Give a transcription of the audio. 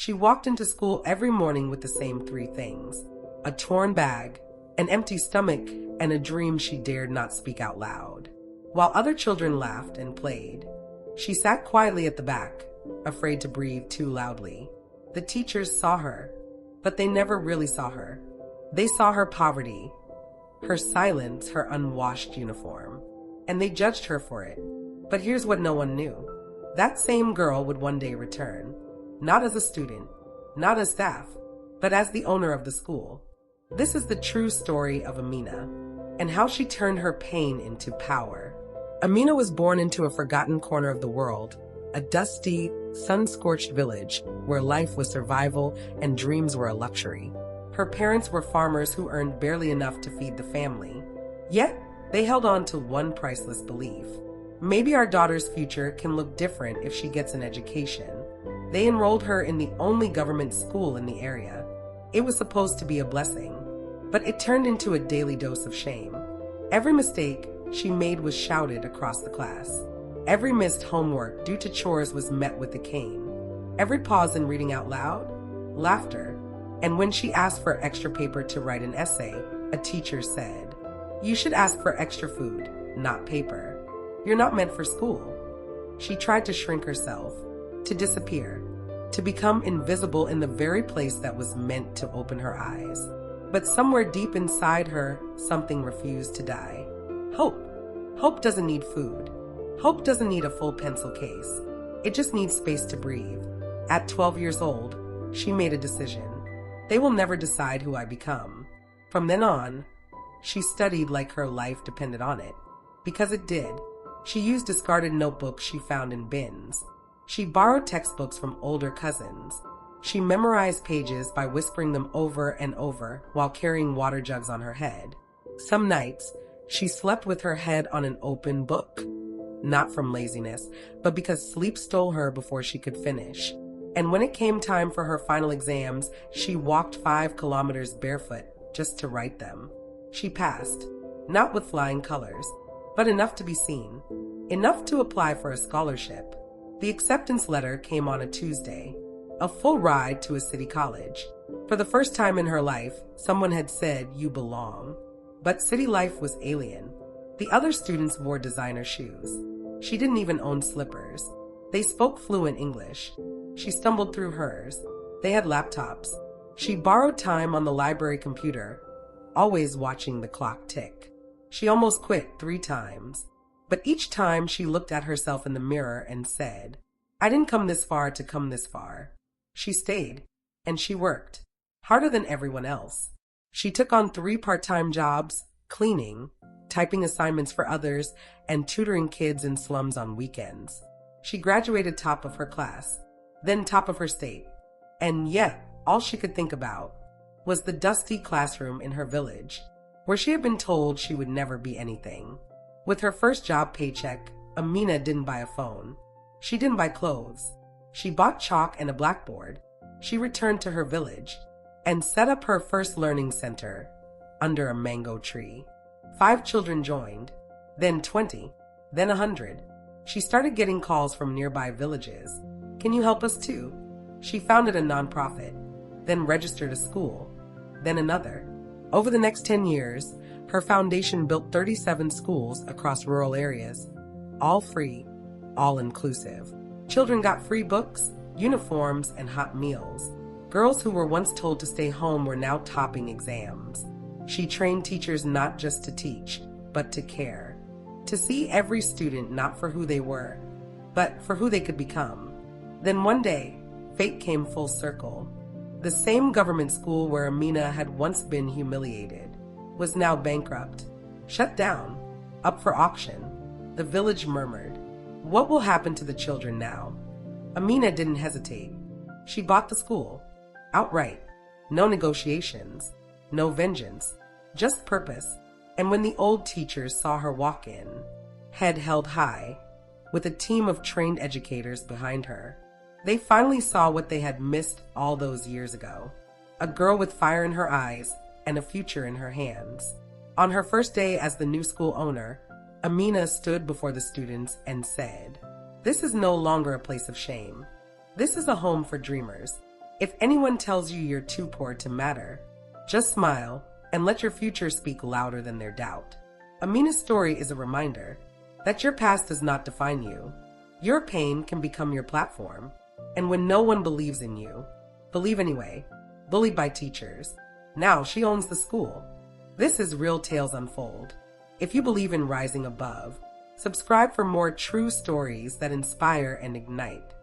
She walked into school every morning with the same three things: a torn bag, an empty stomach, and a dream she dared not speak out loud. While other children laughed and played, she sat quietly at the back, afraid to breathe too loudly. The teachers saw her, but they never really saw her. They saw her poverty, her silence, her unwashed uniform, and they judged her for it. But here's what no one knew. That same girl would one day return, not as a student, not as staff, but as the owner of the school. This is the true story of Ameena, and how she turned her pain into power. Ameena was born into a forgotten corner of the world, a dusty, sun-scorched village where life was survival and dreams were a luxury. Her parents were farmers who earned barely enough to feed the family. Yet, they held on to one priceless belief. Maybe our daughter's future can look different if she gets an education. They enrolled her in the only government school in the area. It was supposed to be a blessing, but it turned into a daily dose of shame. Every mistake she made was shouted across the class. Every missed homework due to chores was met with a cane. Every pause in reading out loud, laughter. And when she asked for extra paper to write an essay, a teacher said, "You should ask for extra food, not paper. You're not meant for school." She tried to shrink herself, to disappear, to become invisible in the very place that was meant to open her eyes. But somewhere deep inside her, something refused to die. Hope. Hope doesn't need food. Hope doesn't need a full pencil case. It just needs space to breathe. At 12 years old, she made a decision. They will never decide who I become. From then on, she studied like her life depended on it. Because it did. She used discarded notebooks she found in bins. She borrowed textbooks from older cousins. She memorized pages by whispering them over and over while carrying water jugs on her head. Some nights, she slept with her head on an open book. Not from laziness, but because sleep stole her before she could finish. And when it came time for her final exams, she walked 5 kilometers barefoot just to write them. She passed, not with flying colors, but enough to be seen, enough to apply for a scholarship. The acceptance letter came on a Tuesday, a full ride to a city college. For the first time in her life, someone had said, "You belong." But city life was alien. The other students wore designer shoes. She didn't even own slippers. They spoke fluent English. She stumbled through hers. They had laptops. She borrowed time on the library computer, always watching the clock tick. She almost quit 3 times. But each time she looked at herself in the mirror and said, "I didn't come this far to come this far." She stayed, and she worked, harder than everyone else. She took on 3 part-time jobs, cleaning, typing assignments for others, and tutoring kids in slums on weekends. She graduated top of her class, then top of her state, and yet all she could think about was the dusty classroom in her village, where she had been told she would never be anything. With her first job paycheck, Ameena didn't buy a phone. She didn't buy clothes. She bought chalk and a blackboard. She returned to her village and set up her first learning center under a mango tree. 5 children joined, then 20, then 100. She started getting calls from nearby villages. "Can you help us too?" She founded a nonprofit, then registered a school, then another. Over the next 10 years, her foundation built 37 schools across rural areas, all free, all inclusive. Children got free books, uniforms, and hot meals. Girls who were once told to stay home were now topping exams. She trained teachers not just to teach, but to care. To see every student not for who they were, but for who they could become. Then one day, fate came full circle. The same government school where Ameena had once been humiliated was now bankrupt, shut down, up for auction. The village murmured, "What will happen to the children now?" Ameena didn't hesitate. She bought the school, outright. No negotiations, no vengeance, just purpose. And when the old teachers saw her walk in, head held high, with a team of trained educators behind her, they finally saw what they had missed all those years ago. A girl with fire in her eyes and a future in her hands. On her first day as the new school owner, Ameena stood before the students and said, "This is no longer a place of shame. This is a home for dreamers. If anyone tells you you're too poor to matter, just smile and let your future speak louder than their doubt. Ameena's story is a reminder that your past does not define you. Your pain can become your platform. And when no one believes in you, believe anyway. Bullied by teachers. Now she owns the school. This is Real Tales Unfold. If you believe in rising above, subscribe for more true stories that inspire and ignite.